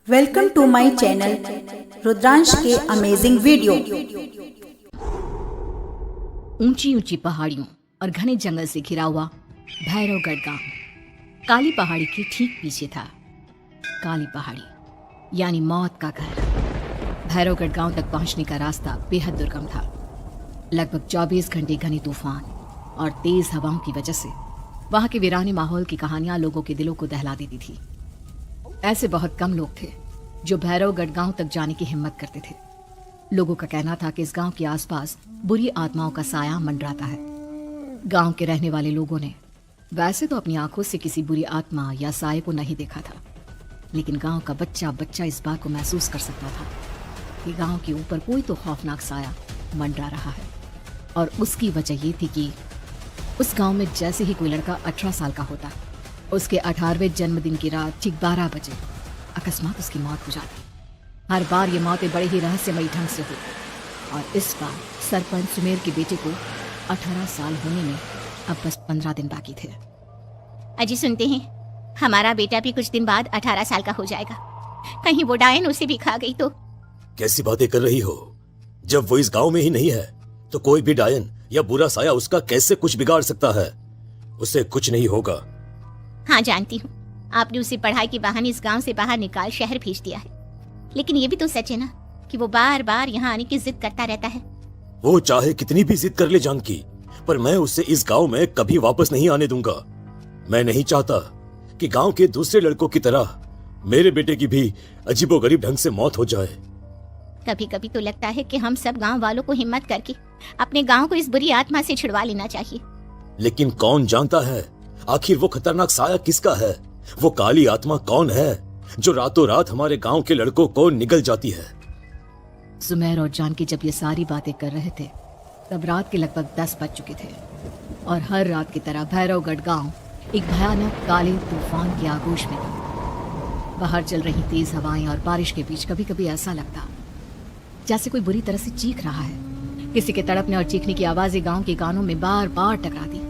Welcome to my channel Rudransh के amazing video. ऊंची ऊंची पहाड़ियों और घने जंगल से घिरा हुआ भैरवगढ़ गांव काली पहाड़ी के ठीक पीछे था। काली पहाड़ी यानी मौत का घर। भैरवगढ़ गांव तक पहुंचने का रास्ता बेहद दुर्गम था। लगभग 24 घंटे घने तूफान और तेज हवाओं की वजह से वहां के वीराने माहौल की कहानियां लोगों के दिलों को दहला देती थी। ऐसे बहुत कम लोग थे जो भैरवगढ़ गांव तक जाने की हिम्मत करते थे। लोगों का कहना था कि इस गांव के आसपास बुरी आत्माओं का साया मंडराता है। गांव के रहने वाले लोगों ने वैसे तो अपनी आंखों से किसी बुरी आत्मा या साये को नहीं देखा था, लेकिन गांव का बच्चा बच्चा इस बात को महसूस कर सकता था कि गांव के ऊपर कोई तो खौफनाक साया मंडरा रहा है। और उसकी वजह ये थी कि उस गांव में जैसे ही कोई लड़का 18 साल का होता, उसके 18वें जन्मदिन की रात ठीक 12 बजे अकस्मात उसकी मौत हो जाती। हर बार ये मौतें बड़े ही रहस्यमयी ढंग से हुई और इस बार सरपंच सुमेर के बेटे को 18 साल होने में अब बस 15 दिन बाकी थे। अजी सुनते हैं, हमारा बेटा भी कुछ दिन बाद 18 साल का हो जाएगा। कहीं वो डायन उसे भी खा गई तो? कैसी बातें कर रही हो? जब वो इस गांव में ही नहीं है तो कोई भी डायन या बुरा साया उसका कैसे कुछ बिगाड़ सकता है? उसे कुछ नहीं होगा। हाँ जानती हूँ, आपने उसे पढ़ाई के बहाने इस गांव से बाहर निकाल शहर भेज दिया है, लेकिन ये भी तो सच है ना कि वो बार बार यहाँ आने की जिद करता रहता है। वो चाहे कितनी भी जिद कर ले जानकी, पर मैं उसे इस गांव में कभी वापस नहीं आने दूंगा। मैं नहीं चाहता कि गांव के दूसरे लड़कों की तरह मेरे बेटे की भी अजीबोगरीब ढंग से मौत हो जाए। कभी कभी तो लगता है कि हम सब गांव वालों को हिम्मत करके अपने गांव को इस बुरी आत्मा से छुड़वा लेना चाहिए। लेकिन कौन जानता है आखिर वो खतरनाक साया किसका है? वो काली आत्मा कौन है जो रातों रात हमारे गांव के लड़कों को निगल जाती है? सुमेर और जानकी जब ये सारी बातें कर रहे थे तब रात के लगभग 10 बज चुके थे और हर रात की तरह भैरवगढ़ गांव एक भयानक काले तूफान की आगोश में था। बाहर चल रही तेज हवाएं और बारिश के बीच कभी कभी ऐसा लगता जैसे कोई बुरी तरह से चीख रहा है। किसी के तड़पने और चीखने की आवाजें गांव के कानों में बार बार टकराती,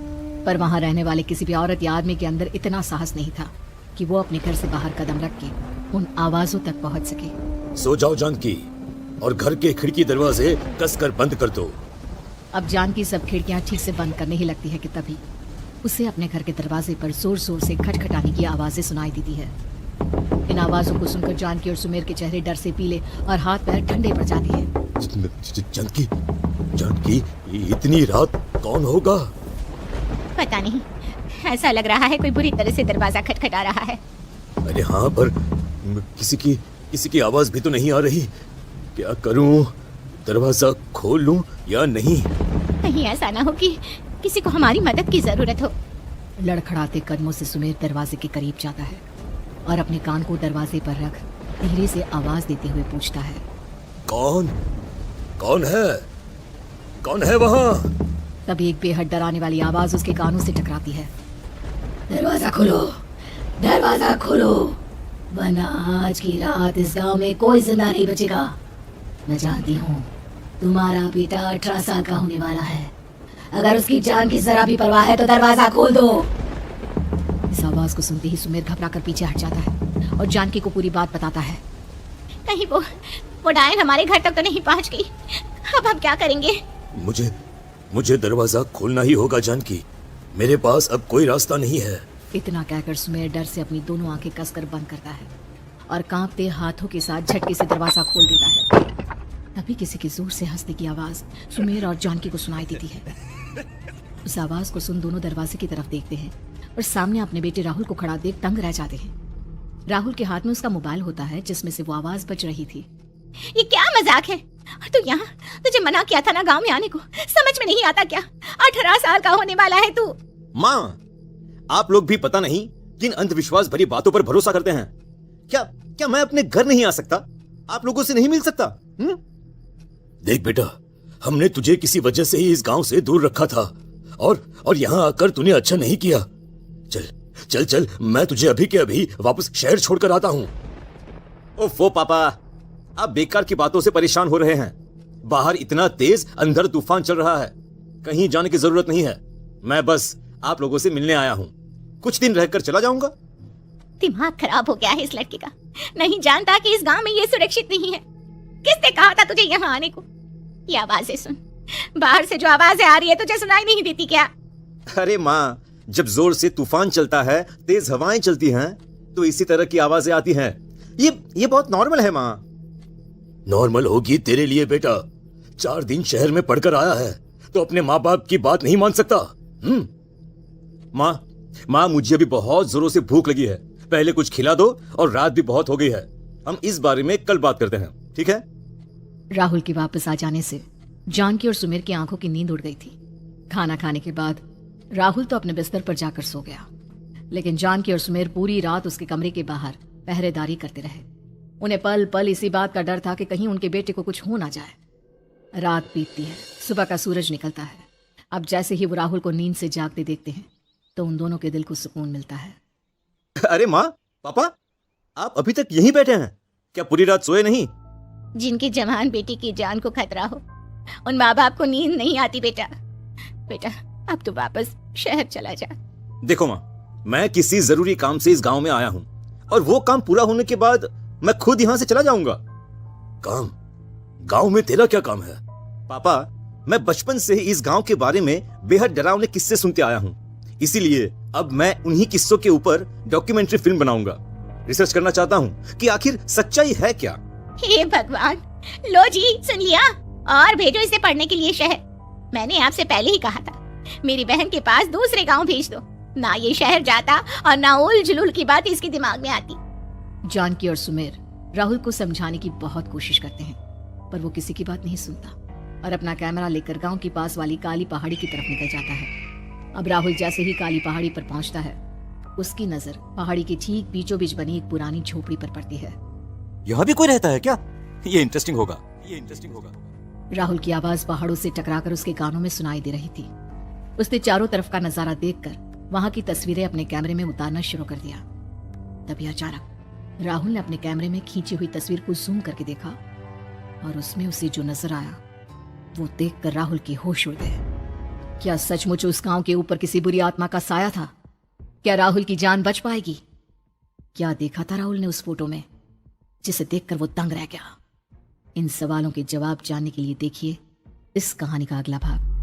पर वहां रहने वाले किसी भी औरत या आदमी के अंदर इतना साहस नहीं था कि वो अपने घर से बाहर कदम रख के उन आवाजों तक पहुंच सके। सो जाओ जानकी और घर के खिड़की दरवाजे कसकर बंद कर दो। अब जानकी सब खिड़कियां ठीक से बंद करने ही लगती है कि तभी उसे अपने घर के दरवाजे पर जोर जोर से खटखटाने की आवाजें सुनाई देती है। इन आवाजों को सुनकर जानकी और सुमेर के चेहरे डर से पीले और हाथ पैर ठंडे पड़ जाते हैं। जानकी, जानकी, इतनी रात कौन होगा? पता नहीं, ऐसा लग रहा है कोई बुरी तरह से दरवाजा खटखटा रहा है। अरे हाँ, पर किसी की आवाज भी तो नहीं आ रही। क्या करूं? दरवाजा खोल लूं या नहीं? कहीं ऐसा ना हो कि किसी को हमारी मदद की जरूरत हो। लड़खड़ाते कदमों से सुमेर दरवाजे के करीब जाता है और अपने कान को दरवाजे पर रख धीरे से आवाज देते हुए पूछता है, कौन है? कौन है वहाँ? तभी एक बेहद डराने वाली आवाज उसके कानों से टकराती है। दरवाजा खोलो, दरवाजा खोलो, वरना आज की रात इस गांव में कोई जिंदा नहीं बचेगा। मैं जानती हूँ तुम्हारा बेटा 18 साल का होने वाला है। अगर उसकी जान की जरा भी परवाह है तो दरवाजा खोल दो। इस आवाज को सुनते ही सुमेर घबरा कर पीछे हट जाता है और जानकी को पूरी बात बताता है। कहीं वो डायन हमारे घर तक तो नहीं पहुंच गई? अब हम क्या करेंगे? मुझे दरवाजा खोलना ही होगा जानकी। मेरे पास अब कोई रास्ता नहीं है। इतना कहकर सुमेर डर से अपनी दोनों आंखें कसकर बंद करता है और कांपते हाथों के साथ झटके से दरवाजा खोल देता है। तभी किसी की जोर से हंसने की आवाज सुमेर और जानकी को सुनाई देती है। उस आवाज को सुन दोनों दरवाजे की तरफ देखते हैं और सामने अपने बेटे राहुल को खड़ा देख दंग रह जाते हैं। राहुल के हाथ में उसका मोबाइल होता है जिसमें से वो आवाज बज रही थी। ये क्या मजाक है? तो यहाँ तुझे मना किया था ना गांव में आने को, समझ में नहीं आता क्या? 18 साल का होने वाला है तू। माँ, आप लोग भी पता नहीं किन अंधविश्वास भरी बातों पर भरोसा करते हैं। क्या मैं अपने घर नहीं आ सकता? आप लोगों से नहीं मिल सकता? देख बेटा, हमने तुझे किसी वजह से ही इस गांव से दूर रखा था और यहाँ आकर तूने अच्छा नहीं किया। चल, मैं तुझे अभी के अभी वापस शहर छोड़कर आता हूँ। ओफो पापा, आप बेकार की बातों से परेशान हो रहे हैं। बाहर इतना तेज अंधर तूफान चल रहा है, कहीं जाने की जरूरत नहीं है। मैं बस आप लोगों से मिलने आया हूँ, कुछ दिन रहकर चला जाऊंगा। दिमाग खराब हो गया है इस लड़के का। नहीं जानता कि इस गांव में ये सुरक्षित नहीं है। किसने कहा था तुझे यहाँ आने को? ये आवाजें सुन, बाहर से जो आवाजें आ रही है तुझे सुनाई नहीं देती क्या? अरे माँ, जब जोर से तूफान चलता है, तेज हवाएं चलती हैं, तो इसी तरह की आवाजें आती हैं। ये बहुत नॉर्मल है माँ। नॉर्मल होगी तेरे लिए बेटा। 4 दिन शहर में पढ़कर आया है तो अपने माँ बाप की बात नहीं मान सकता। माँ, मुझे अभी बहुत जोरों से भूख लगी है। पहले कुछ खिला दो, और रात भी बहुत हो गई है। हम इस बारे में कल बात करते हैं, ठीक है? राहुल के वापस आ जाने से जानकी और सुमेर की आंखों की नींद उड़ गई थी। खाना खाने के बाद राहुल तो अपने बिस्तर पर जाकर सो गया, लेकिन जानकी और सुमेर पूरी रात उसके कमरे के बाहर पहरेदारी करते रहे। उन्हें पल पल इसी बात का डर था कि कहीं उनके बेटे को कुछ हो ना जाए। रात बीतती है, सुबह का सूरज निकलता है। अब जैसे ही वो राहुल को नींद से जागते देखते हैं तो उन दोनों के दिल को सुकून मिलता है। अरे माँ, पापा, आप अभी तक यहीं बैठे हैं? क्या पूरी रात सोए नहीं? जिनकी जवान बेटी की जान को खतरा हो, उन माँ बाप को नींद नहीं आती बेटा। बेटा, अब तो वापस शहर चला जा। देखो माँ, मैं किसी जरूरी काम से इस गांव में आया हूँ, और वो काम पूरा होने के बाद मैं खुद यहाँ से चला जाऊंगा। काम? गांव में तेरा क्या काम है? पापा, मैं बचपन से ही इस गांव के बारे में बेहद डरावने किस्से सुनते आया हूँ। इसीलिए अब मैं उन्हीं किस्सों के ऊपर डॉक्यूमेंट्री फिल्म बनाऊंगा। रिसर्च करना चाहता हूँ कि आखिर सच्चाई है क्या। हे भगवान, लो जी, सुन लिया, और भेजो इसे पढ़ने के लिए शहर। मैंने आपसे पहले ही कहा था मेरी बहन के पास दूसरे गांव भेज दो। ना ये शहर जाता और ना उल जुलूल की बात इसके दिमाग में आती। जानकी और सुमेर राहुल को समझाने की बहुत कोशिश करते हैं, पर वो किसी की बात नहीं सुनता और अपना कैमरा लेकर गांव के पास वाली काली पहाड़ी की तरफ निकल जाता है। अब राहुल जैसे ही काली पहाड़ी पर पहुंचता है, उसकी नजर पहाड़ी के ठीक बीचों बीच बनी एक पुरानी झोपड़ी पर पड़ती है। यहाँ भी कोई रहता है क्या? ये इंटरेस्टिंग होगा। राहुल की आवाज पहाड़ों से टकराकर उसके कानों में सुनाई दे रही थी। उसने चारों तरफ का नजारा देखकर वहां की तस्वीरें अपने कैमरे में उतारना शुरू कर दिया। तभी अचानक राहुल ने अपने कैमरे में खींची हुई तस्वीर को जूम करके देखा, और उसमें उसे जो नजर आया वो देखकर राहुल के होश उड़ गए। क्या सचमुच उस गांव के ऊपर किसी बुरी आत्मा का साया था? क्या राहुल की जान बच पाएगी? क्या देखा था राहुल ने उस फोटो में जिसे देखकर वो दंग रह गया? इन सवालों के जवाब जानने के लिए देखिए इस कहानी का अगला भाग।